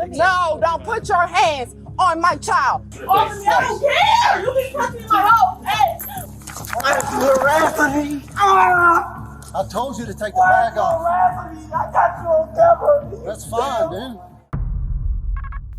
No, don't put your hands on my child. I don't care. You can touch me in my whole face. Why are you harassing me? I told you to take the bag off. I got you on camera. That's fine, dude.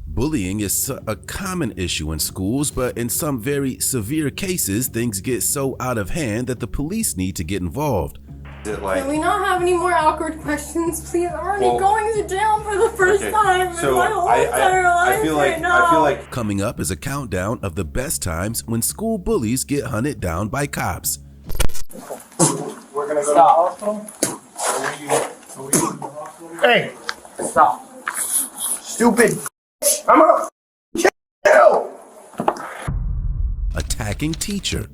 Bullying is a common issue in schools, but in some very severe cases, things get so out of hand that the police need to get involved. Can we not have any more awkward questions, please? I'm already going to jail for the first time in my whole entire life right now. I feel like coming up is a countdown of the best times when school bullies get hunted down by cops. We're gonna go to the hospital? Hey! Stop. Stupid. I'm gonna kill! Attacking teacher.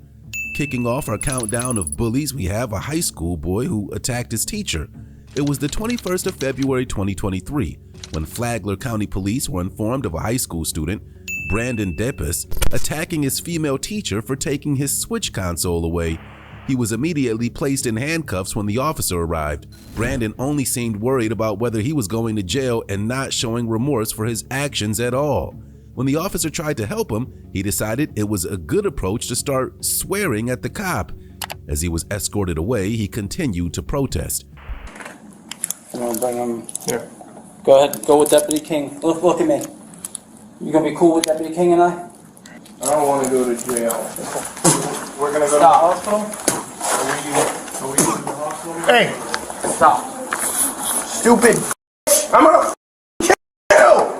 Kicking off our countdown of bullies, we have a high school boy who attacked his teacher. It was the 21st of February 2023 when Flagler County Police were informed of a high school student, Brandon Deppes, attacking his female teacher for taking his Switch console away. He was immediately placed in handcuffs when the officer arrived. Brandon only seemed worried about whether he was going to jail and not showing remorse for his actions at all. When the officer tried to help him, he decided it was a good approach to start swearing at the cop. As he was escorted away, he continued to protest. I'm gonna bring him here. Go ahead, go with Deputy King. Look at me. You gonna be cool with Deputy King and I? I don't want to go to jail. We're gonna go to the hospital? Are we going to the hospital? Hey! Stop. Stupid. I'm gonna kill!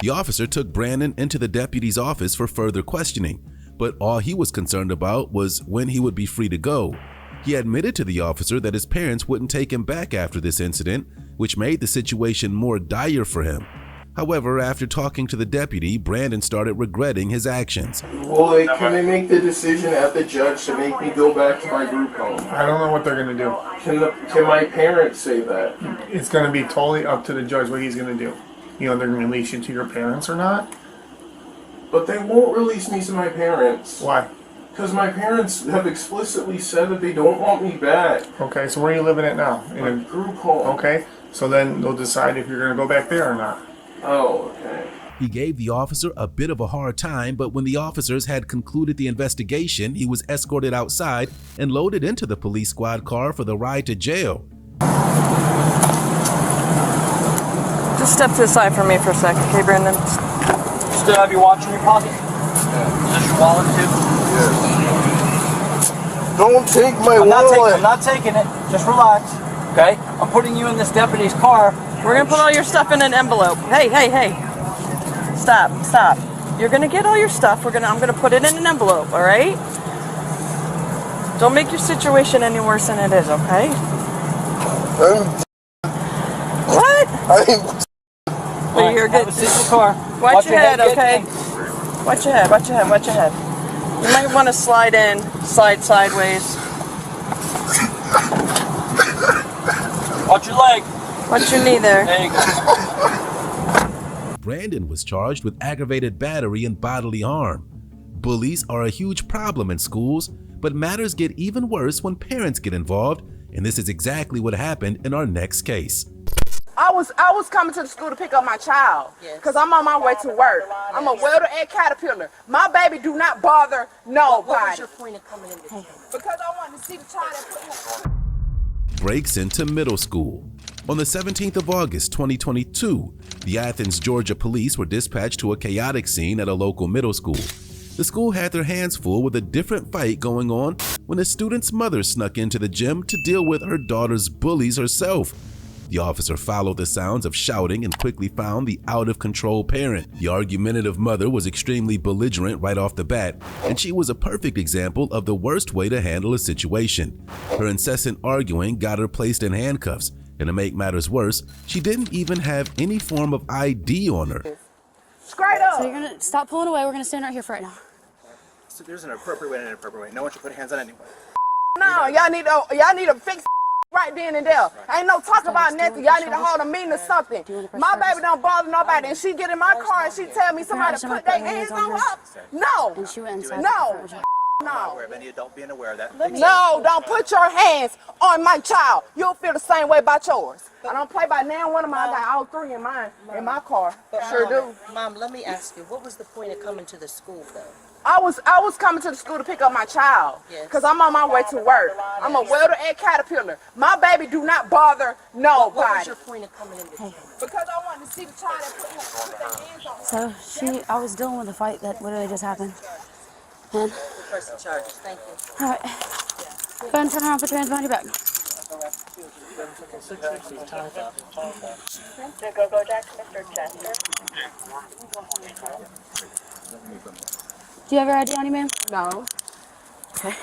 The officer took Brandon into the deputy's office for further questioning, but all he was concerned about was when he would be free to go. He admitted to the officer that his parents wouldn't take him back after this incident, which made the situation more dire for him. However, after talking to the deputy, Brandon started regretting his actions. Well, can they make the decision at the judge to make me go back to my group home? I don't know what they're going to do. Can my parents say that? It's going to be totally up to the judge what he's going to do. You know, they're going to release you to your parents or not? But they won't release me to my parents. Why? Because my parents have explicitly said that they don't want me back. Okay, so where are you living at now? In a group home. Okay, so then they'll decide if you're going to go back there or not. Oh, okay. He gave the officer a bit of a hard time, but when the officers had concluded the investigation, he was escorted outside and loaded into the police squad car for the ride to jail. Just step to the side for me for a sec, okay, Brandon? Still have your watch in your pocket? Yeah. Is this your wallet too? Yeah. Don't take my wallet. I'm not taking it. Just relax, okay? I'm putting you in this deputy's car. We're gonna put all your stuff in an envelope. Hey. Stop. You're gonna get all your stuff. I'm gonna put it in an envelope, all right? Don't make your situation any worse than it is, okay? What? Well, you're good. Sit in the car. Watch your head, okay? Watch your head. You might want to slide sideways. Watch your leg. Watch your knee there. There you go. Brandon was charged with aggravated battery and bodily harm. Bullies are a huge problem in schools, but matters get even worse when parents get involved, and this is exactly what happened in our next case. I was coming to the school to pick up my child because I'm on my way to work. I'm a welder at Caterpillar. My baby do not bother nobody. What was your point of coming in? Because I wanted to see the child that put her... Breaks into middle school. On the 17th of August 2022, the Athens, Georgia police were dispatched to a chaotic scene at a local middle school. The school had their hands full with a different fight going on when a student's mother snuck into the gym to deal with her daughter's bullies herself. The officer followed the sounds of shouting and quickly found the out-of-control parent. The argumentative mother was extremely belligerent right off the bat, and she was a perfect example of the worst way to handle a situation. Her incessant arguing got her placed in handcuffs, and to make matters worse, she didn't even have any form of ID on her. Straight up! So you're gonna stop pulling away. We're gonna stand right here for right now. So there's an appropriate way and an inappropriate way. No one should put hands on anyone. No, y'all need to fix right then and there. Ain't no talk about nothing. Y'all need to hold a meeting or something. My baby don't bother nobody, and she get in my car and she tell me somebody put their hands on her. No, no, no. aware of any adult being aware of that. No, don't put your hands on my child. You'll feel the same way about yours. I don't play by now one of mine. I got all three in mine, in my car. Sure do. Mom, let me ask you, what was the point of coming to the school, though? I was coming to the school to pick up my child because I'm on my way to work. I'm a welder at Caterpillar. My baby do not bother nobody. What was your point of coming in? Because I wanted to see the child that put their hands on. So I was dealing with a fight that literally just happened. And Press the charges. Thank you. all right, go ahead and turn around, put your hands behind your back. Do you have your ID on you, ma'am? No. Okay.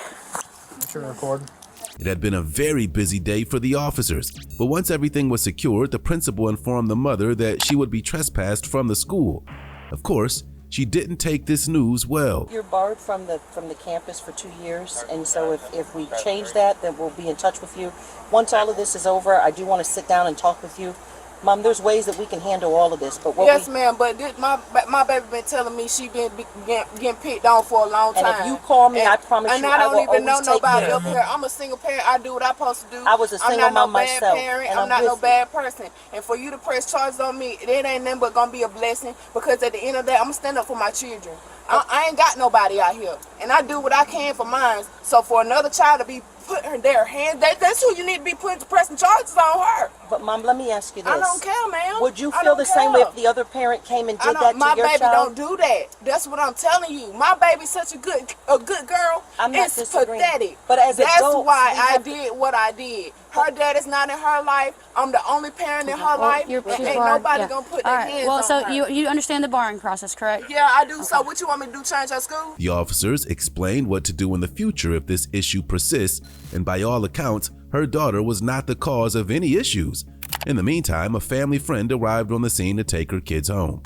It had been a very busy day for the officers, but once everything was secured, the principal informed the mother that she would be trespassed from the school. Of course, she didn't take this news well. You're barred from the campus for 2 years, and so if we change that, then we'll be in touch with you. Once all of this is over, I do want to sit down and talk with you. Mom, there's ways that we can handle all of this, but yes, ma'am. But my baby been telling me she been getting picked on for a long time. And if you call me, I promise you, I don't even know nobody care. up here. I'm a single parent. I do what I'm supposed to do. I was a single mom myself. I'm not no bad parent. I'm not no bad person. And for you to press charges on me, it ain't nothing but gonna be a blessing. Because at the end of the day, I'm gonna stand up for my children. I ain't got nobody out here, and I do what I can for mine. So for another child to be putting their hands, that's who you need to be pressing charges on her. But Mom, let me ask you this. I don't care, ma'am. Would you feel the same way if the other parent came and did that to your child? My baby don't do that. That's what I'm telling you. My baby's such a good girl. I'm not it's disagreeing. pathetic. But as that's adults, why I did what I did. Her dad is not in her life. I'm the only parent in her life. Ain't nobody gonna put their hands on her. So you understand the barring process, correct? Yeah, I do. Okay. So what you want me to do? Change her school? The officers explained what to do in the future if this issue persists, and by all accounts, her daughter was not the cause of any issues. In the meantime, a family friend arrived on the scene to take her kids home.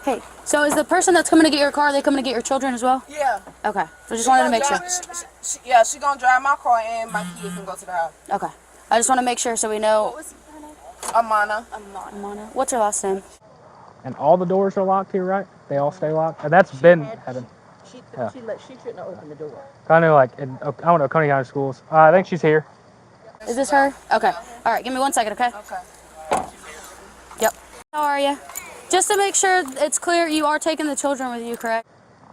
Hey, so is the person that's coming to get your car, are they coming to get your children as well? Yeah. Okay, so just wanted to make sure. She gonna drive my car and my kids and go to the house. Okay, I just want to make sure so we know. What was her name? Amana. Amana. What's her last name? And all the doors are locked here, right? They all stay locked? And that's been happening. She shouldn't have opened the door. Kind of like, I don't know, Coney County Schools. I think she's here. Is this her? Okay. All right, give me 1 second, okay? Okay. Yep. How are you? Just to make sure it's clear, you are taking the children with you, correct?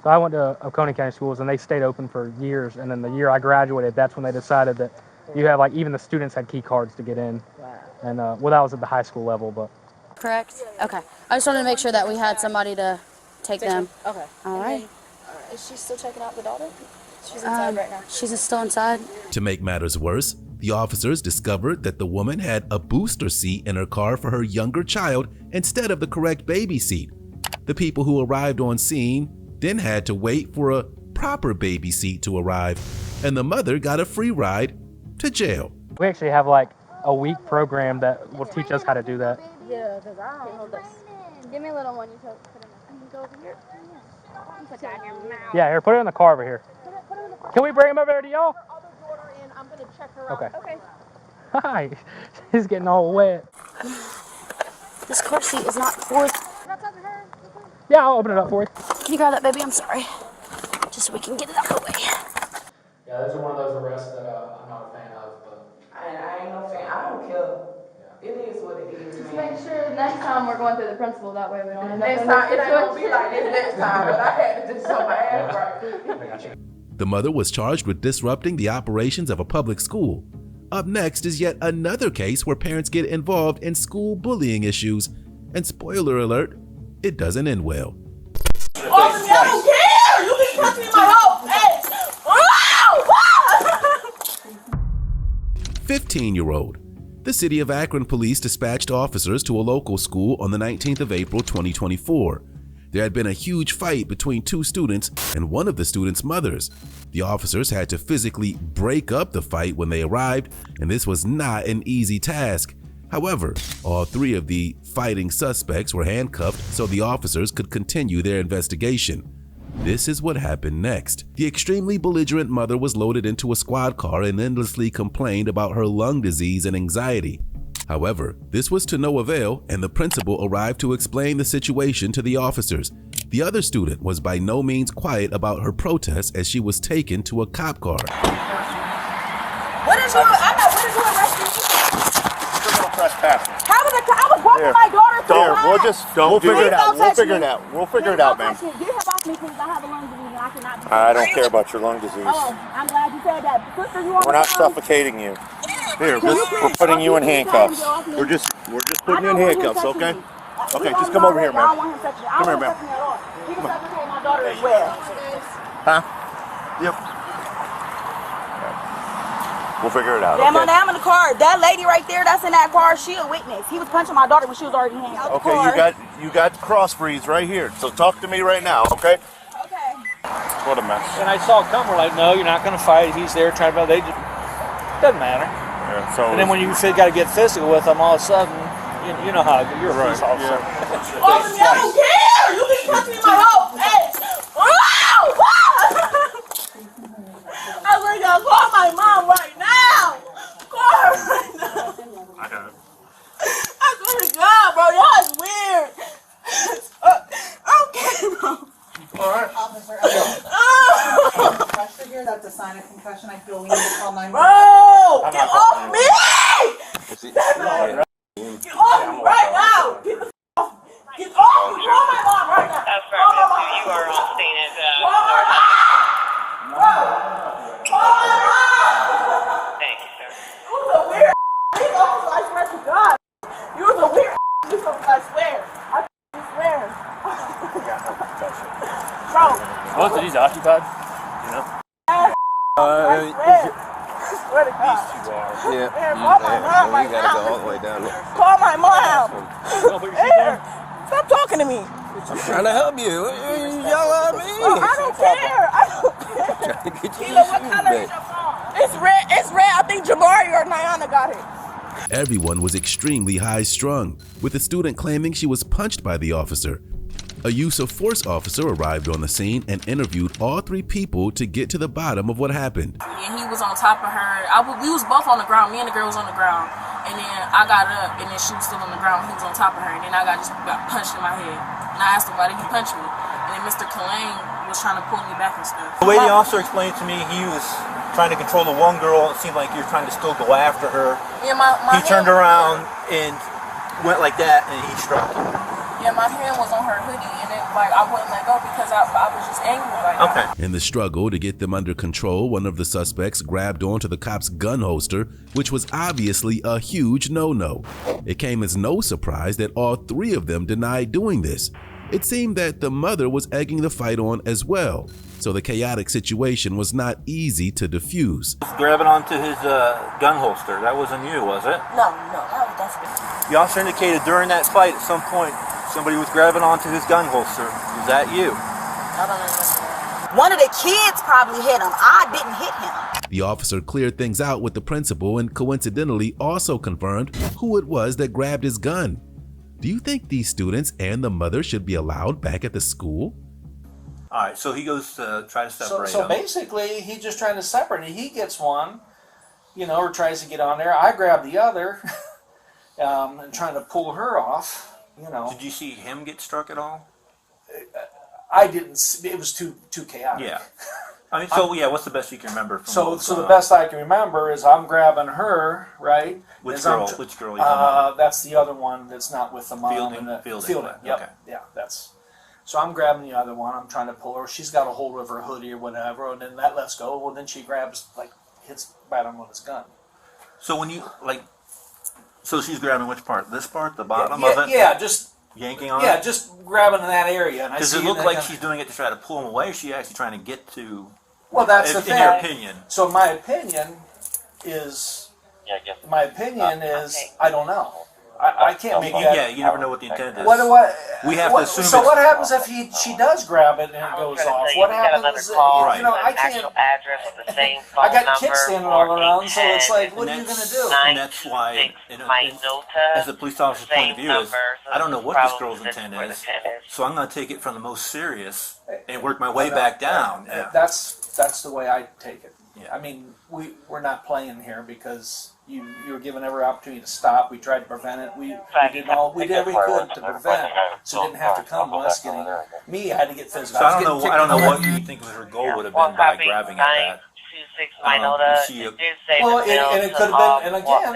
So I went to Coney County Schools, and they stayed open for years. And then the year I graduated, that's when they decided that you have, like, even the students had key cards to get in. Wow. And, well, that was at the high school level, but. Correct? Okay. I just wanted to make sure that we had somebody to take them. Okay. All right. Is she still checking out the daughter? She's inside right now. She's still inside. To make matters worse, the officers discovered that the woman had a booster seat in her car for her younger child instead of the correct baby seat. The people who arrived on scene then had to wait for a proper baby seat to arrive, and the mother got a free ride to jail. We actually have like a week program that will teach us how to do that. Yeah, because I don't know this. Give me a little one. You put it in the. Go over here. Put that in your mouth. Yeah, here, put it in the car over here. Put it in the car. Can we bring him over there to y'all? I'll put your order in. I'm going to check her out. Okay. Okay. Hi. She's getting all wet. This car seat is not for. Yeah, I'll open it up for you. Can you grab that, baby? I'm sorry. Just so we can get it out of the way. Yeah, those are one of those arrests that I'm not a fan of, but. I ain't no fan. I don't care. It is what it is, Just man. make sure next time we're going through the principal, that way we don't end up Next in time, this it ain't gonna be situation. like this next time, but I had to do something right. The mother was charged with disrupting the operations of a public school. Up next is yet another case where parents get involved in school bullying issues. And spoiler alert, it doesn't end well. Oh, I don't care! You be punching me in my whole face! 15-year-old. The city of Akron police dispatched officers to a local school on the 19th of April 2024. There had been a huge fight between two students and one of the students' mothers. The officers had to physically break up the fight when they arrived, and this was not an easy task. However, all three of the fighting suspects were handcuffed so the officers could continue their investigation. This is what happened next. The extremely belligerent mother was loaded into a squad car and endlessly complained about her lung disease and anxiety. However, this was to no avail, and the principal arrived to explain the situation to the officers. The other student was by no means quiet about her protest as she was taken to a cop car. What is you? I'm not. What is you arresting me? Criminal trespassing. How was I was walking my daughter through We'll figure it out. We'll figure it out. We'll figure it out, ma'am. Get him off me, please. I have a lung disease and I cannot. I don't care about your lung disease. Oh, I'm glad you said that. Sister, you want We're not suffocating you. Here, we're putting you in handcuffs. We're just putting you in handcuffs, okay? Okay, just come over here, ma'am. Come here, ma'am. He can suffocate my daughter as well. Huh? Yep. We'll figure it out. Damn, I'm in the car. That lady right there that's in that car, she a witness. He was punching my daughter when she was already handcuffed. Okay, you got crossbreeds right here. So talk to me right now, okay? Okay. What a mess. And I saw it come. We're like, no, you're not going to fight. He's there trying to. They just doesn't matter. Yeah, so and then when you got to get physical with them, all of a sudden, you know how you're a police officer. Oh, I don't care. You can punch me in my whole face. I'm going to call my mom right now. Call her right now. I got it. I swear to God, bro, y'all is weird. Okay, bro. All right. Officer, pressure here. That's a sign of concussion. I feel we need to call 911. Bro, get off me! Get off me right now! Get the off! Get off me! Call my mom right now! Call my mom! You are on scene at Call my mom! Call my mom! Thank you, sir. You was a weird police officer, I swear to God. You was a weird police officer, I swear. I swear. Bro. Both of these occupied? You know? I swear to God. These two are. Yeah. Here, call my mom right now. Go all the way down there. Call my mom. Here. Stop talking to me. I'm trying to help you. You yell at me. I don't care. I don't care. Trying to get you Ela, what color is your phone? It's red. It's red. I think Jabari or Nyana got it. Everyone was extremely high-strung, with the student claiming she was punched by the officer. A use of force officer arrived on the scene and interviewed all three people to get to the bottom of what happened. And he was on top of her. We was both on the ground. Me and the girl was on the ground. And then I got up, and then she was still on the ground. He was on top of her. And then I got punched in my head. And I asked him, why did he punch me? And then Mr. Kalane was trying to pull me back and stuff. The way the officer explained to me, he was trying to control the one girl. It seemed like you're trying to still go after her. Yeah, he turned around and went like that, and he struck you. Yeah, my hand was on her hoodie, and I wouldn't let go because I was just angry like that. In the struggle to get them under control, one of the suspects grabbed onto the cop's gun holster, which was obviously a huge no-no. It came as no surprise that all three of them denied doing this. It seemed that the mother was egging the fight on as well, so the chaotic situation was not easy to diffuse. Grabbing onto his gun holster, that wasn't you, was it? No, that was definitely. The officer indicated during that fight at some point somebody was grabbing onto his gun holster. Was that you? I don't remember. One of the kids probably hit him. I didn't hit him. The officer cleared things out with the principal and coincidentally also confirmed who it was that grabbed his gun. Do you think these students and the mother should be allowed back at the school? All right, so he goes to try to separate So them. basically, he's just trying to separate it. He gets one, or tries to get on there. I grab the other and trying to pull her off. Did you see him get struck at all? I didn't. It was too chaotic. Yeah. I mean, what's the best you can remember from So the best I can remember is I'm grabbing her, right? Which girl? Which girl? You that's the other one that's not with the mom. Fielding. Yep. Okay. Yeah, that's. So I'm grabbing the other one. I'm trying to pull her. She's got a hold of her hoodie or whatever, and then that lets go. Well, then she grabs, hits right on with his gun. So when you so she's grabbing which part? This part, the bottom of it? Yeah, just yanking on it. Yeah, just grabbing in that area. Does it look like she's doing it to try to pull him away? Or is she actually trying to get to? Well, that's the thing. In your opinion. So my opinion is I don't know. I can't make that. Yeah, you never know what the intent is. We have to assume. So what happens if she does grab it and it goes off? What happens? I can't. I got kids standing all around, so it's like, what are you gonna do? And that's why, as a police officer's point of view, is I don't know what this girl's intent is, so I'm gonna take it from the most serious and work my way back down. That's the way I take it. I mean, we're not playing here because you were given every opportunity to stop. We tried to prevent it. We did everything we could to prevent it, so it didn't have to come to us getting me. I had to get physical. So I don't know what you think her goal would have been by grabbing at that. Well, and it could have been, and again,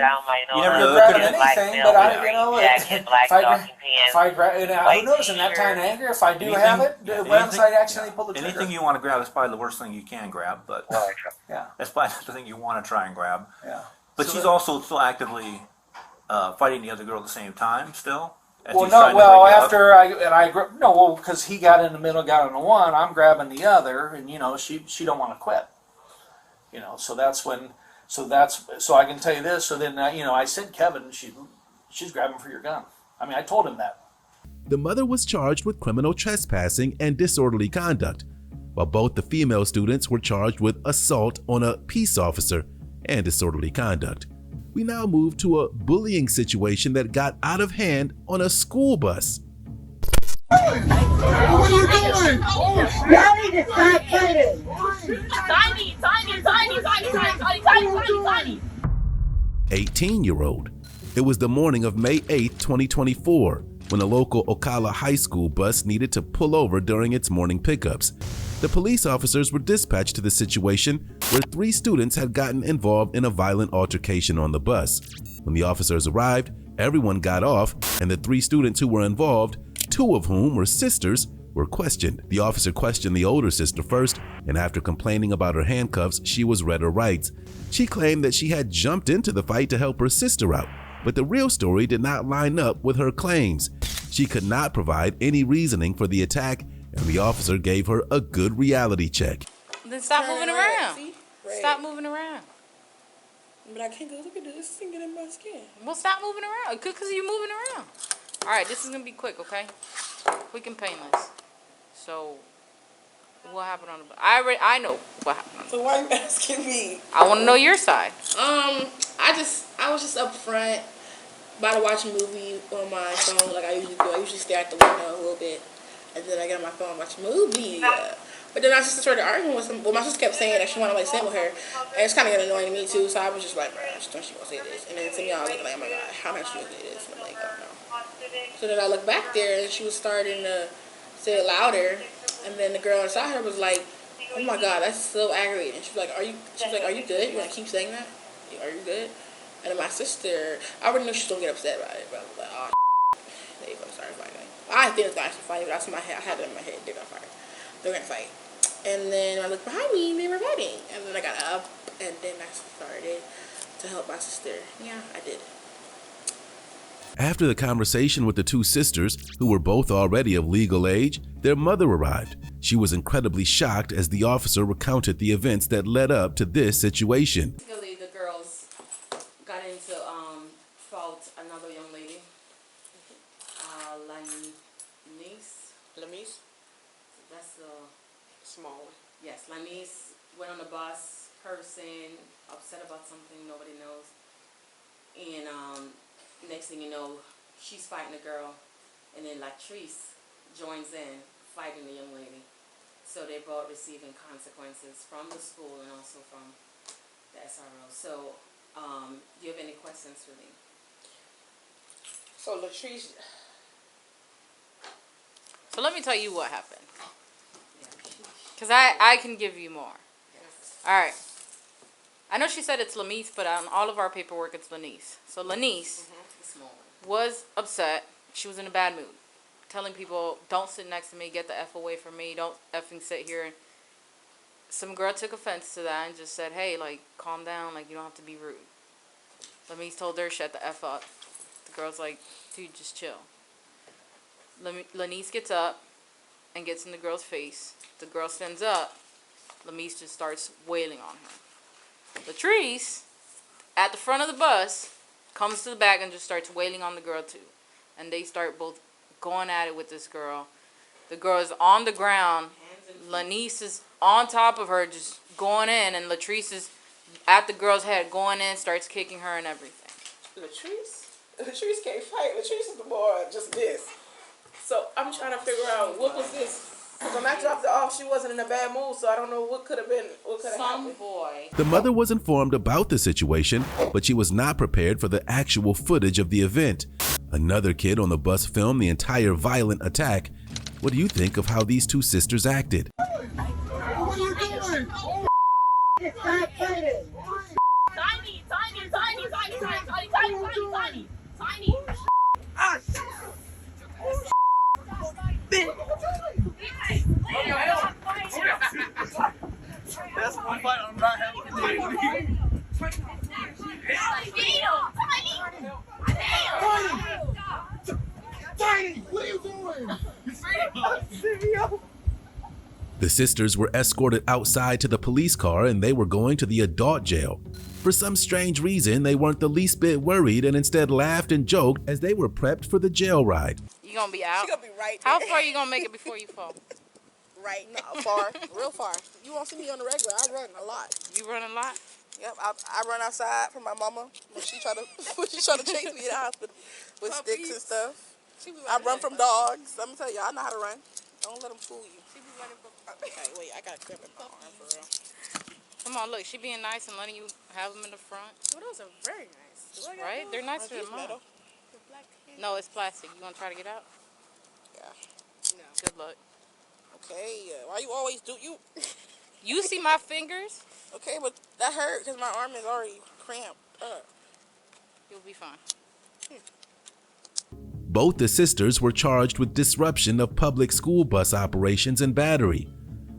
you never know. Grabbing anything, but if I grab, who knows? In that kind of anger, if I do have it, what if I accidentally pull the trigger? Anything you want to grab is probably the worst thing you can grab, but yeah, that's probably the thing you want to try and grab. Yeah, but she's also still actively fighting the other girl at the same time, still. Well, no. Well, after because he got in the middle, got on the one. I'm grabbing the other, and she don't want to quit. So that's when. So I can tell you this. So then I said, Kevin, she's grabbing for your gun. I mean, I told him that. The mother was charged with criminal trespassing and disorderly conduct, while both the female students were charged with assault on a peace officer and disorderly conduct. We now move to a bullying situation that got out of hand on a school bus. What are you doing? Y'all need to stop fighting. 18-year-old. It was the morning of May 8, 2024, when a local Ocala high school bus needed to pull over during its morning pickups. The police officers were dispatched to the situation where 3 students had gotten involved in a violent altercation on the bus. When the officers arrived, everyone got off, and the 3 students who were involved, 2 of whom were sisters, were questioned. The officer questioned the older sister first, and after complaining about her handcuffs, she was read her rights. She claimed that she had jumped into the fight to help her sister out, but the real story did not line up with her claims. She could not provide any reasoning for the attack, and the officer gave her a good reality check. Then stop moving around. Stop moving around. But I can't go look at this and get in my skin. Well, stop moving around. Because you're moving around. All right, this is going to be quick, okay? Quick and painless. So, what happened on the bus? I know what happened. So why are you asking me? I want to know your side. I was just up front, about to watch a movie on my phone like I usually do. I usually stare at the window a little bit, and then I get on my phone and watch a movie. But then my sister started arguing with my sister kept saying that she wanted to sit with her, and it's kind of getting annoying to me too. So I was just like, bruh, she don't she gonna say this? And then to me, I was looking like, oh my god, how much she gonna say this? And I'm like, I don't know. So then I looked back there, and she was starting to say it louder, and then the girl inside her was like, oh my god, that's so aggravating. She was like, are you good? You want to keep saying that? Are you good? And then my sister, I already knew she was going to get upset about it, but I was like, oh, they going to start fighting. I didn't think it was going to actually fight, but that's in my head. I had it in my head. They're going to fight. They're going to fight. And then I looked behind me, and they were fighting. And then I got up, and then I started to help my sister. Yeah, I did. After the conversation with the 2 sisters, who were both already of legal age, their mother arrived. She was incredibly shocked as the officer recounted the events that led up to this situation. Basically, the girls got into fault another young lady, Lamise? That's the small one. Yes, Lanice went on the bus, cursing, upset about something nobody knows, and next thing you know, she's fighting the girl, and then Latrice joins in, fighting the young lady. So they're both receiving consequences from the school and also from the SRO. So, do you have any questions for me? So Latrice... So let me tell you what happened. Because I can give you more. Alright. I know she said it's Lanice, but on all of our paperwork it's Lanice. So Lanice was upset. She was in a bad mood. Telling people, don't sit next to me, get the F away from me, don't effing sit here. Some girl took offense to that and just said, hey, like, calm down, like, you don't have to be rude. Lanice told her, shut the F up. The girl's like, dude, just chill. Lanice gets up and gets in the girl's face. The girl stands up. Lanice just starts wailing on her. Latrice, at the front of the bus, comes to the back and just starts wailing on the girl too. And they start both going at it with this girl. The girl is on the ground. Lanice is on top of her just going in. And Latrice is at the girl's head going in, starts kicking her and everything. Latrice? Latrice can't fight. Latrice is the more just this. So I'm trying to figure out what was this. When I dropped her off, she wasn't in a bad mood, so I don't know what could have happened. Boy. The mother was informed about the situation, but she was not prepared for the actual footage of the event. Another kid on the bus filmed the entire violent attack. What do you think of how these two sisters acted? What are you doing? Oh, Tiny. Ah, that's one fight I'm not having today. Tiny, what are you doing? The sisters were escorted outside to the police car and they were going to the adult jail. For some strange reason, they weren't the least bit worried and instead laughed and joked as they were prepped for the jail ride. You gonna be out? She gonna be right there. How far you gonna make it before you fall? Right. No, far. Real far. You won't see me on the regular. I run a lot. You run a lot? Yep. I run outside from my mama when she try to chase me in the hospital with sticks and stuff. I run from dogs. Let me tell you, I know how to run. Don't let them fool you. She be running from... Okay, wait. I got a cramp in my arm for real. Come on, look. She being nice and letting you have them in the front. Oh, those are very nice. Right? They're nicer than mine. No, it's plastic. You gonna try to get out? Yeah. No. Good luck. Okay. Why you always do you? You see my fingers? Okay, but that hurt because my arm is already cramped up. You'll be fine. Both the sisters were charged with disruption of public school bus operations and battery.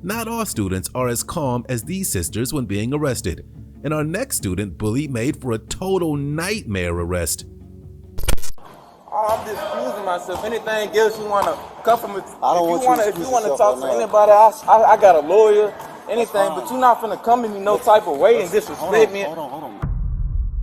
Not all students are as calm as these sisters when being arrested, and our next student, Bully, made for a total nightmare arrest. Oh, I'm just excusing myself. Anything else you want to come from? If you you want to talk to anybody, I got a lawyer. Anything, but you're not finna come to me no type of way and disrespect me. Hold on.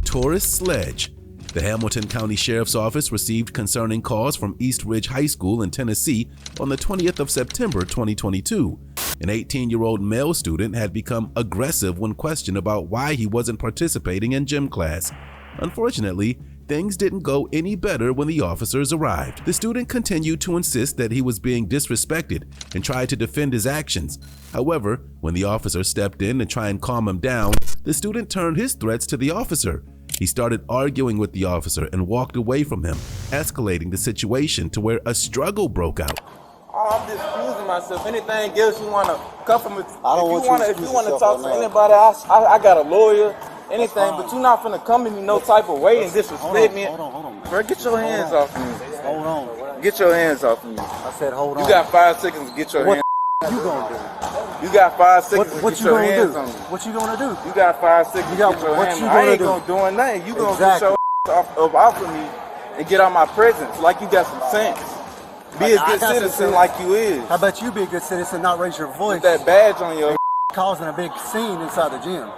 Taurus Sledge. The Hamilton County Sheriff's Office received concerning calls from East Ridge High School in Tennessee on the 20th of September 2022. An 18-year-old male student had become aggressive when questioned about why he wasn't participating in gym class. Unfortunately, things didn't go any better when the officers arrived. The student continued to insist that he was being disrespected and tried to defend his actions. However, when the officer stepped in to try and calm him down, the student turned his threats to the officer. He started arguing with the officer and walked away from him, escalating the situation to where a struggle broke out. Oh, I'm just excusing myself. Anything else you want to come from? If you want to talk to right anybody, I got a lawyer. Anything, but you're not finna come to me no type of way and disrespect me. Hold on. Bro, get your hands off me. Hold on. Get your hands off me. I said hold on. You got 5 seconds to get your hands. What you gonna do? You got 5 seconds to What get you your gonna hands do? on me. What you gonna do? You got 5 seconds to get your what hands you on me. I gonna ain't do? gonna do nothing. You gonna Exactly. get your off of me and get out my presence like you got some sense. Be a good citizen like you is. How about you be a good citizen, not raise your voice? With that badge on your causing a big scene inside the gym.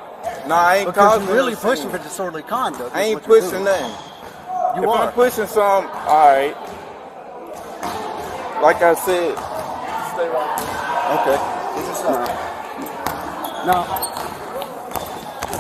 Nah, I ain't because causing you're really no pushing scene. for disorderly conduct. I ain't pushing nothing. You if are. I'm pushing some, alright. Like I said, stay right there. Okay. This is now.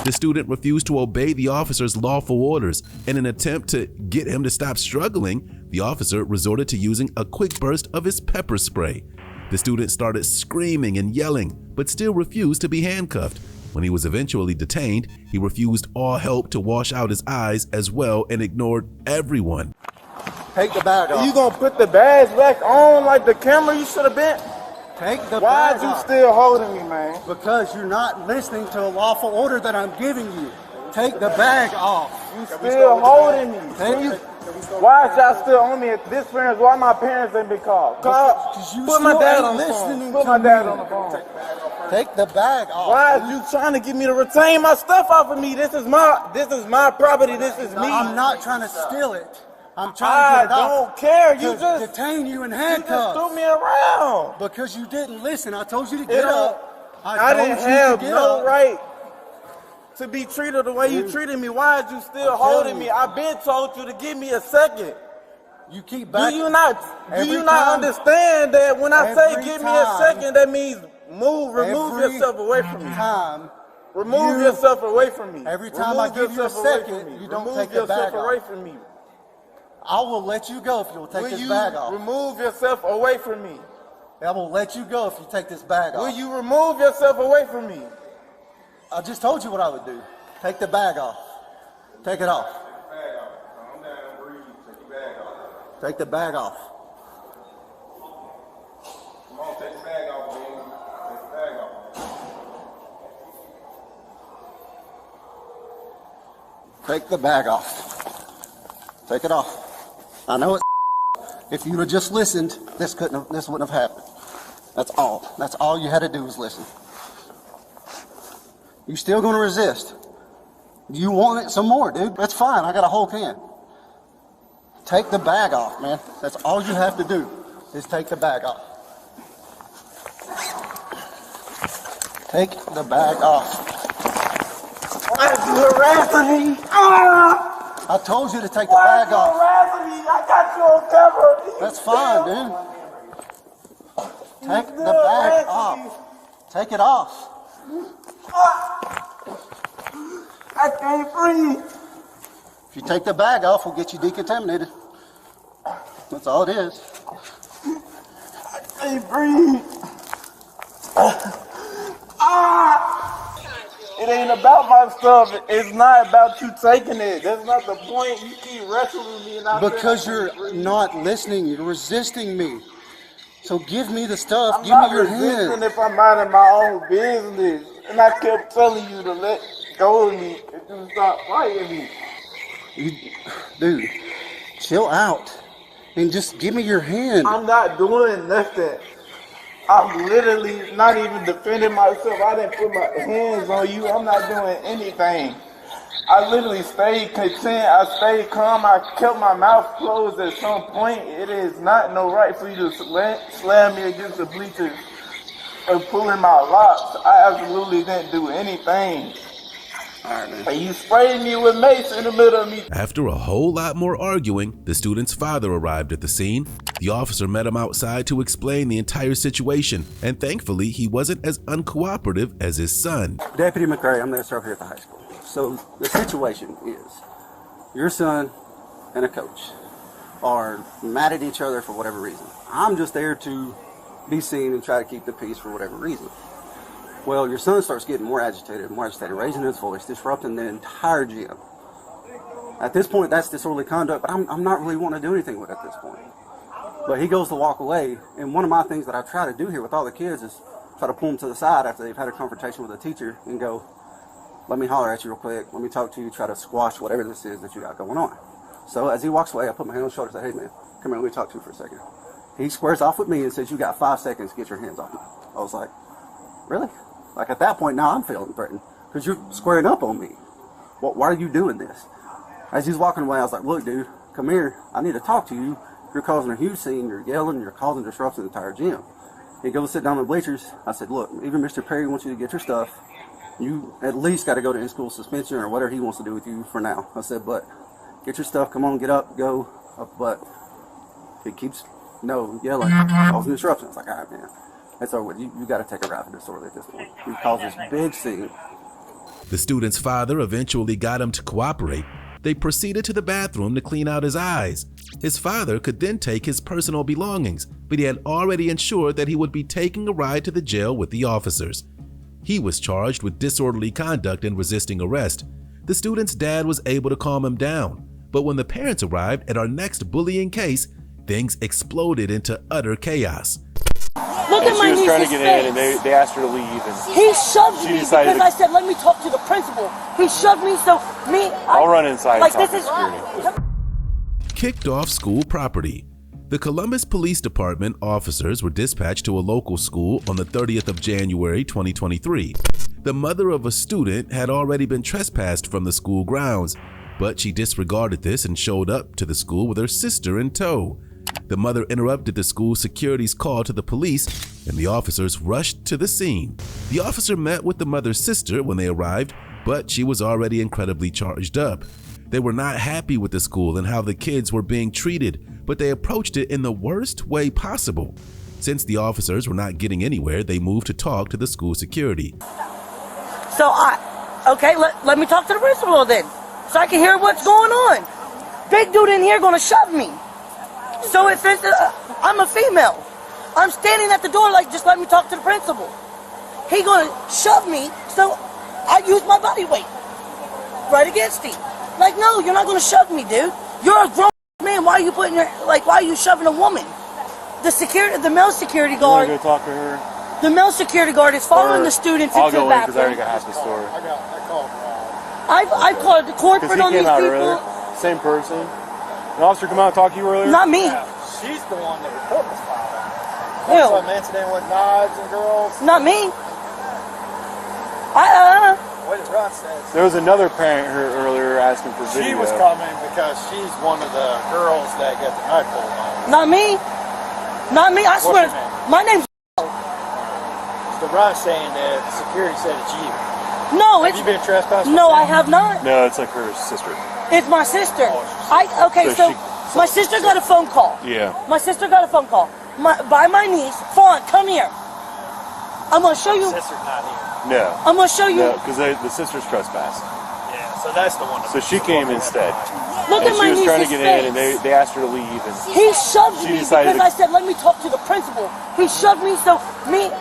The student refused to obey the officer's lawful orders. In an attempt to get him to stop struggling, the officer resorted to using a quick burst of his pepper spray. The student started screaming and yelling, but still refused to be handcuffed. When he was eventually detained, he refused all help to wash out his eyes as well and ignored everyone. Take the bag off. You gonna put the badge back on like the camera you should have been? Take the Why bag is you off. still holding me, man? Because you're not listening to a lawful order that I'm giving you. Take the bag off. You still holding me. Why is y'all still on me at this parents? Why my parents ain't been called? Put my dad on the phone. Put my dad on the phone. Take the bag off. Why are you trying to get me to retain my stuff off of me? This is my property. This is me. I'm not trying to steal it. I'm trying to get it off. I don't care. You just detain you in You handcuffs. just threw me around. Because you didn't listen. I told you to get up. I didn't have no right to be treated the way you treated me. Why is you still holding me? I've been told you to give me a second. You keep back. Do you not understand that when I say give me a second, that means remove yourself away from me. Remove yourself away from me. Every time I give you a second, you don't take the bag away off. from me. I will let you go if you'll take this bag off. Remove yourself away from me. I won't let you go if you take this bag off. Will you remove yourself away from me? I just told you what I would do. Take the bag off. Take it off. Take the bag off. Come on, take the bag off, baby. Take the bag off. Take the bag off. Take it off. I know it's if you'd have just listened, this wouldn't have happened. That's all. That's all you had to do was listen. You still gonna resist? You want it some more, dude? That's fine. I got a whole can. Take the bag off, man. That's all you have to do is take the bag off. Take the bag off. Why are you harassing me? I told you to take the bag off. Why are you harassing me? I got you on camera. That's fine, dude. Take the bag off. Take it off. I can't breathe. If you take the bag off, we'll get you decontaminated. That's all it is. I can't breathe. It ain't about my stuff. It's not about you taking it. That's not the point. You keep wrestling with me. And Because you're not listening. You're resisting me. So give me the stuff. Give me your hand. If I'm minding my own business. And I kept telling you to let go of me and you stop fighting me. Dude, chill out. And just give me your hand. I'm not doing nothing. I'm literally not even defending myself. I didn't put my hands on you. I'm not doing anything. I literally stayed content. I stayed calm. I kept my mouth closed at some point. It is not no right for you to slam me against the bleachers and pulling my locks. I absolutely didn't do anything. All right, man. And you sprayed me with mace in the middle of me. After a whole lot more arguing, the student's father arrived at the scene. The officer met him outside to explain the entire situation, and thankfully, he wasn't as uncooperative as his son. Deputy McRae, I'm the server here at the high school. So the situation is, your son and a coach are mad at each other for whatever reason. I'm just there to be seen and try to keep the peace for whatever reason. Well, your son starts getting more agitated, raising his voice, disrupting the entire gym. At this point, that's disorderly conduct, but I'm not really wanting to do anything with it at this point. But he goes to walk away, and one of my things that I try to do here with all the kids is try to pull them to the side after they've had a confrontation with a teacher and go, let me holler at you real quick, let me talk to you, try to squash whatever this is that you got going on. So as he walks away, I put my hand on his shoulder and say, hey man, come here, let me talk to you for a second. He squares off with me and says, you got 5 seconds to get your hands off me. I was like, really? Like at that point now I'm feeling threatened because you're squaring up on me. Why are you doing this? As he's walking away, I was like, look dude, come here, I need to talk to you. You're causing a huge scene, you're yelling, you're causing disruption to the entire gym. He goes sit down on the bleachers. I said, look, even Mr. Perry wants you to get your stuff. You at least got to go to in-school suspension or whatever he wants to do with you for now. I said, but get your stuff, come on, get up, go. But he keeps, yelling, causing disruption. I was like, all right, man, that's over with. You got to take a ride for disorderly at this point. He caused this big scene. The student's father eventually got him to cooperate. They proceeded to the bathroom to clean out his eyes. His father could then take his personal belongings, but he had already ensured that he would be taking a ride to the jail with the officers. He was charged with disorderly conduct and resisting arrest. The student's dad was able to calm him down, but when the parents arrived at our next bullying case, things exploded into utter chaos. Look at my niece's face. She was trying to get in, and they asked her to leave. And he shoved me because I said, "Let me talk to the principal." He shoved me, so I'll run inside. Like this is Kicked off school property. The Columbus Police Department officers were dispatched to a local school on the 30th of January 2023. The mother of a student had already been trespassed from the school grounds, but she disregarded this and showed up to the school with her sister in tow. The mother interrupted the school security's call to the police, and the officers rushed to the scene. The officer met with the mother's sister when they arrived, but she was already incredibly charged up. They were not happy with the school and how the kids were being treated, but they approached it in the worst way possible. Since the officers were not getting anywhere, they moved to talk to the school security. So let me talk to the principal then, so I can hear what's going on. Big dude in here gonna shove me. So it says I'm a female. I'm standing at the door like, just let me talk to the principal. He gonna shove me, so I use my body weight right against him. Like, no, you're not gonna shove me, dude. You're a grown man. Why are you putting your, like, why are you shoving a woman? The male security guard. You wanna go talk to her? The male security guard is following the students into the bathroom. I'll go in because I already got half the story. I called the corporate on these people. Earlier. Same person. An officer come out and talk to you earlier? Not me. She's the one that report was filed. Who? Some incident with knives and girls. Not me. What did Ron say? There was another parent here earlier asking for video. She was coming because she's one of the girls that got the knife pulled on. Not me. Not me. I swear. My name's. So Ron's saying that security said it's you. No, have you been trespassed? No, I have not. No, it's like her sister. It's my sister. My sister got a phone call. Yeah. My sister got a phone call. By my niece, Fawn, come here. I'm gonna show you. Sister's not here. No. I'm gonna show you. No, because the sister's trespassed. Yeah, so that's the one. So she came instead. Look at my niece's face. She was trying to get in, and they asked her to leave. And he shoved me because I said, let me talk to the principal. He shoved me, so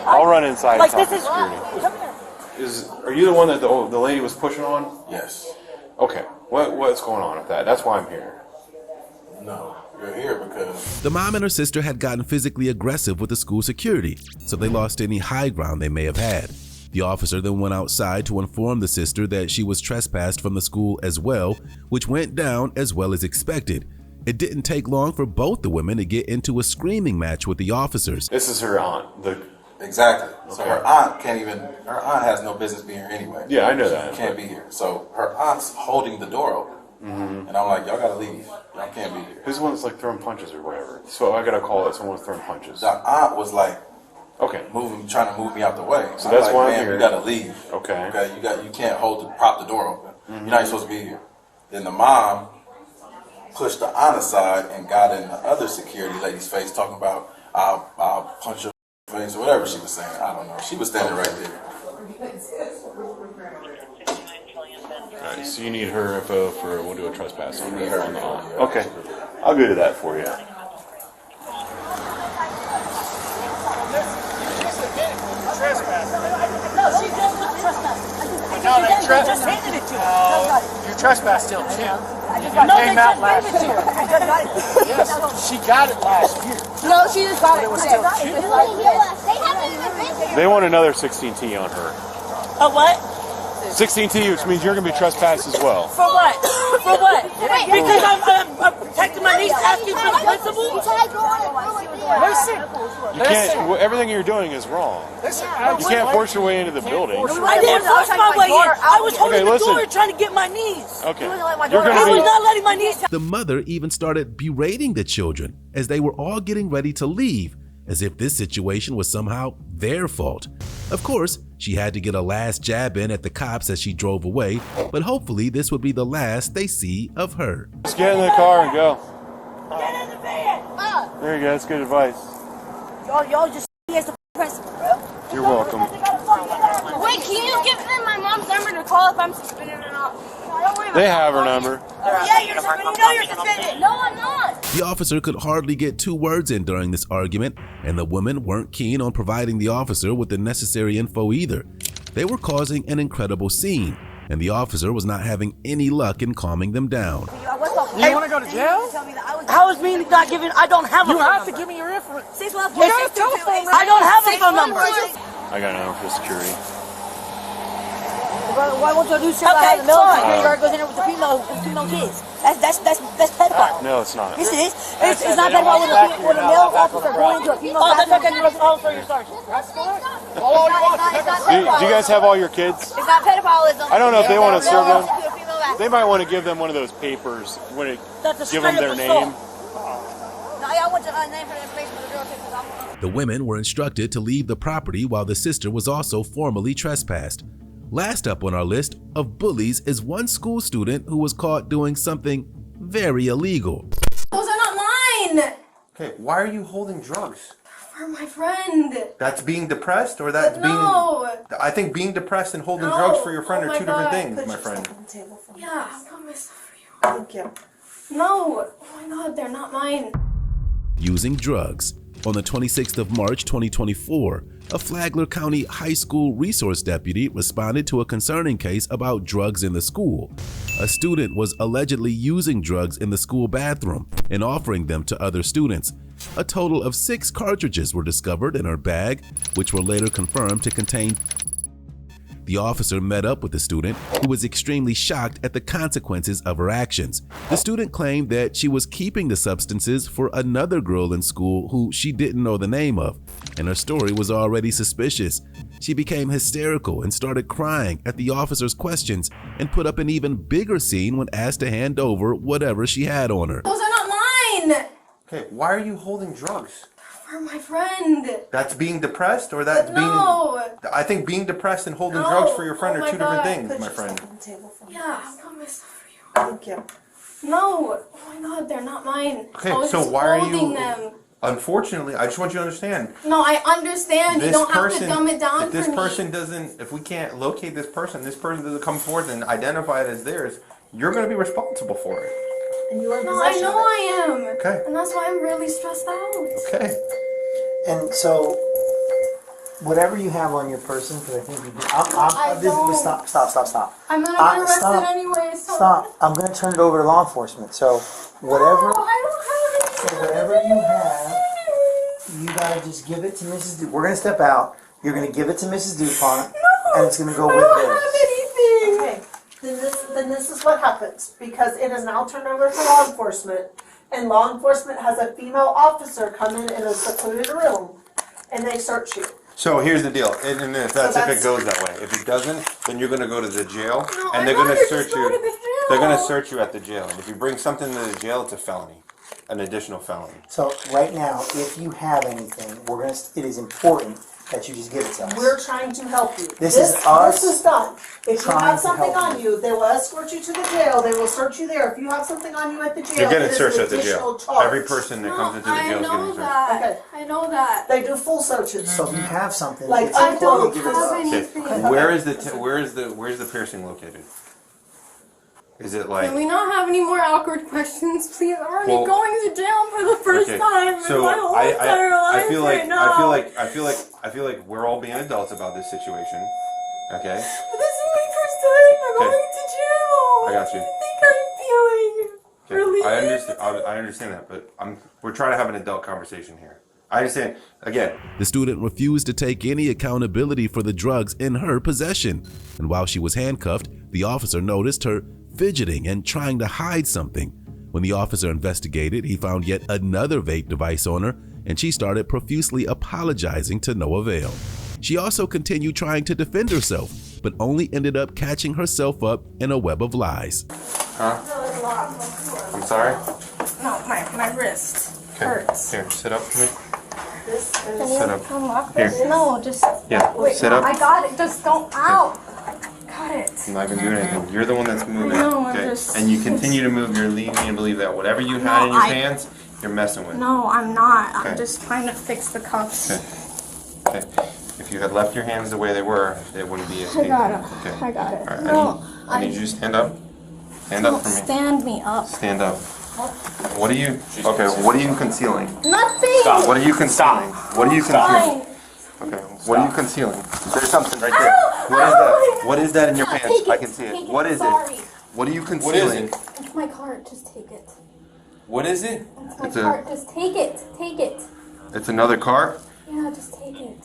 I'll run inside like and talk this to security. Come here. Are you the one that the lady was pushing on? Yes. Okay. What's going on with that? That's why I'm here. No, you're here because The mom and her sister had gotten physically aggressive with the school security, so they lost any high ground they may have had. The officer then went outside to inform the sister that she was trespassed from the school as well, which went down as well as expected. It didn't take long for both the women to get into a screaming match with the officers. This is her aunt. Exactly. Okay. So her aunt her aunt has no business being here anyway. Yeah, I know that. She can't be here. So her aunt's holding the door open. Mm-hmm. And I'm like, y'all gotta leave. Y'all can't be here. Who's the one that's like throwing punches or whatever? So I gotta call it someone's throwing punches. The aunt was like, okay, trying to move me out the way. So that's like, why I'm man, here. you gotta leave. Okay. Okay, you can't prop the door open. Mm-hmm. You're not supposed to be here. Then the mom pushed the aunt aside and got in the other security lady's face, talking about I'll punch your face or whatever she was saying. I don't know. She was standing right there. Alright, so you need her info we'll do a trespass on her on the aunt. Okay, I'll go to that for you. No, she just was trespassing. No, they trespassed. You trespassed still, too. It came out last year. Yes, she got it last year. No, she just got it. It was still They want another 16T on her. A what? 16T, which means you're going to be trespassed as well. For what? For what? Because I'm protecting my niece, asking for the principal? Listen. You can't. Everything you're doing is wrong. You can't force your way into the building. I didn't force my way in. I was holding the door trying to get my niece. Okay. I was not letting my niece. The mother even started berating the children as they were all getting ready to leave, as if this situation was somehow their fault. Of course, she had to get a last jab in at the cops as she drove away, but hopefully this would be the last they see of her. Just get in the car and go. Get in the van. There you go. That's good advice. Y'all just as the principal, bro. You're welcome. Wait, can you give them my mom's number to call if I'm suspended or not? They have her number. Yeah, you're suspended. You know you're suspended. No, I'm not. The officer could hardly get 2 words in during this argument, and the women weren't keen on providing the officer with the necessary info either. They were causing an incredible scene, and the officer was not having any luck in calming them down. You want to go to jail? How is me not giving? I don't have a phone number. You have to give me your info. I don't have a phone number. I got an number for security. Why won't you do shit like the military goes in there with the female kids? That's pedophile. No, it's not. Yes, it is. It's not pedophile with a male officer going into a female. Oh, that's okay. You're for your sergeant. Do you guys have all your kids? It's not pedophilism. I don't know if they want to serve them. They might want to give them one of those papers when it give them their name. I want your name for the information for the girl. The women were instructed to leave the property while the sister was also formally trespassed. Last up on our list of bullies is one school student who was caught doing something very illegal. Those are not mine! Okay, why are you holding drugs? For my friend. That's being depressed, or that's No. I think being depressed and holding No. drugs for your friend Oh are my two different God. things, my friend. Yeah, I'll put my stuff for you. Thank you. No. Oh my God, they're not mine. Using drugs, On the 26th of March 2024, a Flagler County High School resource deputy responded to a concerning case about drugs in the school. A student was allegedly using drugs in the school bathroom and offering them to other students. A total of 6 cartridges were discovered in her bag, which were later confirmed to contain. The officer met up with the student, who was extremely shocked at the consequences of her actions. The student claimed that she was keeping the substances for another girl in school who she didn't know the name of, and her story was already suspicious. She became hysterical and started crying at the officer's questions and put up an even bigger scene when asked to hand over whatever she had on her. Those are not mine! Okay, why are you holding drugs? For my friend. That's being depressed, or that's No. I think being depressed and holding No. drugs for your friend Oh are my two different God. things, my friend. Yeah, I'll put my stuff for you. Thank you. No. Oh my God, they're not mine. Okay, I was so just why are holding you? them. Unfortunately, I just want you to understand. No, I understand. You don't have to dumb it down if this for me. person doesn't, if we can't locate this person doesn't come forth and identify it as theirs, you're going to be responsible for it. And you are in No, I possession know of it. I am. Okay. And that's why I'm really stressed out. Okay. And so, whatever you have on your person, because I think you do. Stop. I'm gonna get arrested stop. anyway. So. Stop. I'm going to turn it over to law enforcement. So, whatever. No, I don't have So whatever you have, you gotta just give it to Mrs. We're gonna step out. You're gonna give it to Mrs. DuPont, and it's gonna go with this. Okay, then this is what happens, because it is now turned over to law enforcement, and law enforcement has a female officer come in a secluded room, and they search you. So here's the deal, and if it goes that way. If it doesn't, then you're going to go to the jail, and they're going to search you. They're going to search you at the jail, and if you bring something to the jail, it's a felony, an additional felony. So right now, if you have anything, it is important that you just give it to us. We're trying to help you. This is us This is done. If you trying have to something help on you, they will escort you to the jail. They will search you there. If you have something on you at the jail, You're getting it is searched an at the jail. additional charge. Every person that comes into the jail is getting searched. Okay. I know that. They do full searches. So if you have something, Like, it's I important don't to give it to have us. anything. Okay. Where's the piercing located? Is it like? Can we not have any more awkward questions, please? I'm already Well, going to jail for the first time in So my whole entire life feel like right now. I feel like we're all being adults about this situation. Okay. But this is my first time. I'm Okay. going to jail. I got you. I think I'm feeling Okay. relieved. I understand that, but we're trying to have an adult conversation here. I understand. Again, The student refused to take any accountability for the drugs in her possession, and while she was handcuffed, the officer noticed her fidgeting and trying to hide something. When the officer investigated, he found yet another vape device on her, and she started profusely apologizing to no avail. She also continued trying to defend herself, but only ended up catching herself up in a web of lies. huh? I'm sorry. No, my wrist Okay. hurts. Here, sit up for me. Can Sit you up. unlock Here. this? No, just Yeah, wait. sit no, up. I got it. Just don't. Ow! Got it. I'm not gonna do anything. You're the one that's moving. No, I'm okay. just- And you continue to move. You're leading me to believe that whatever you had in your I- pants, you're messing with. No, I'm not. Okay. I'm just trying to fix the cuffs. Okay. Okay. If you had left your hands the way they were, it wouldn't be as I got it. Okay. I got it. All right. No, I need you to stand up. Stand up Don't for me. stand me up. Stand up. What are you? Okay. What are you concealing? Nothing. Stop. What are you concealing? What are you concealing? Fine. Okay. What are you concealing? There's something right there. What is that? What is that in your pants? Take it, I can see take it. it, What is sorry. it? What are you concealing? It's my card. Just take it. What is it? It's my It's a. card. Just take it. Take it. It's another car. Yeah, just take it.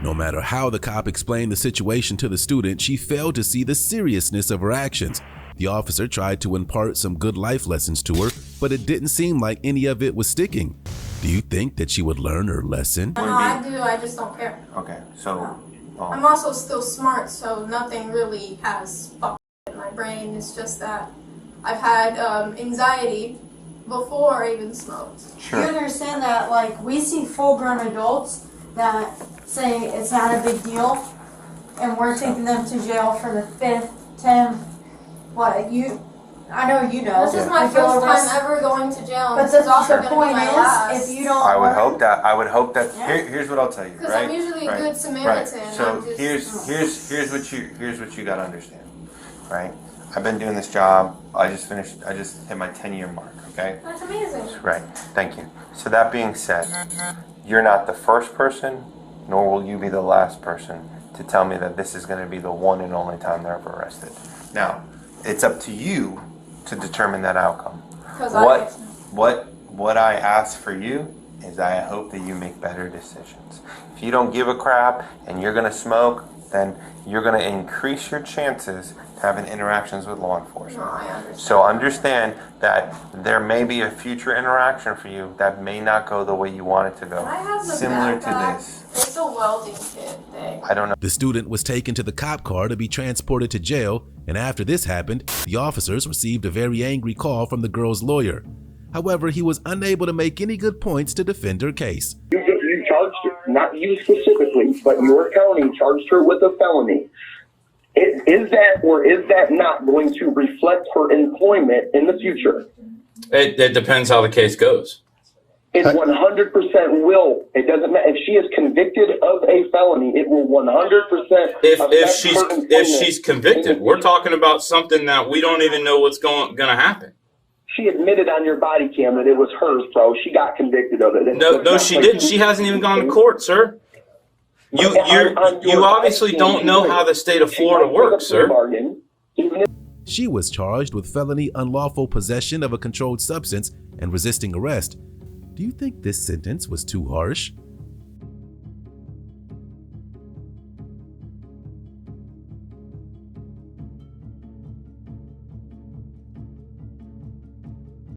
No matter how the cop explained the situation to the student, she failed to see the seriousness of her actions. The officer tried to impart some good life lessons to her, but it didn't seem like any of it was sticking. Do you think that she would learn her lesson? No, I do. I just don't care. Okay. So. I'm also still smart, so nothing really has fucked in my brain. It's just that I've had anxiety before I even smoked. You understand that, like, we see full-grown adults that say it's not a big deal, and we're taking them to jail for the 5th, 10th, what, I know you know. This is my I feel first arrested. time ever going to jail, and But this the is also going to be point my is, last. if you don't I would learn- hope that. I would hope that. Yeah. Here's what I'll tell you. Because Right. I'm usually a right. good Samaritan. Right. So I'm just, here's what you gotta understand. Right. I've been doing this job. I just hit my 10-year mark, okay? That's amazing. Right, thank you. So that being said, you're not the first person, nor will you be the last person to tell me that this is going to be the one and only time they're ever arrested. Now, it's up to you to determine that outcome. What I ask for you is I hope that you make better decisions. If you don't give a crap and you're going to smoke, then you're going to increase your chances to having interactions with law enforcement. No, I understand. So understand that there may be a future interaction for you that may not go the way you want it to go. I have the Similar backpack. to this. It's a welding kit thing. I don't know. The student was taken to the cop car to be transported to jail, and after this happened, the officers received a very angry call from the girl's lawyer. However, he was unable to make any good points to defend her case. You charged her, not you specifically, but your county charged her with a felony. Is that or is that not going to reflect her employment in the future? It depends how the case goes. It 100% will. It doesn't matter. If she is convicted of a felony, it will 100%. If she's convicted, we're talking about something that we don't even know what's going to happen. She admitted on your body cam that it was hers, bro. She got convicted of it. No, she didn't. She hasn't even gone to court, sir. You obviously don't know how the state of Florida works, sir. She was charged with felony unlawful possession of a controlled substance and resisting arrest. Do you think this sentence was too harsh?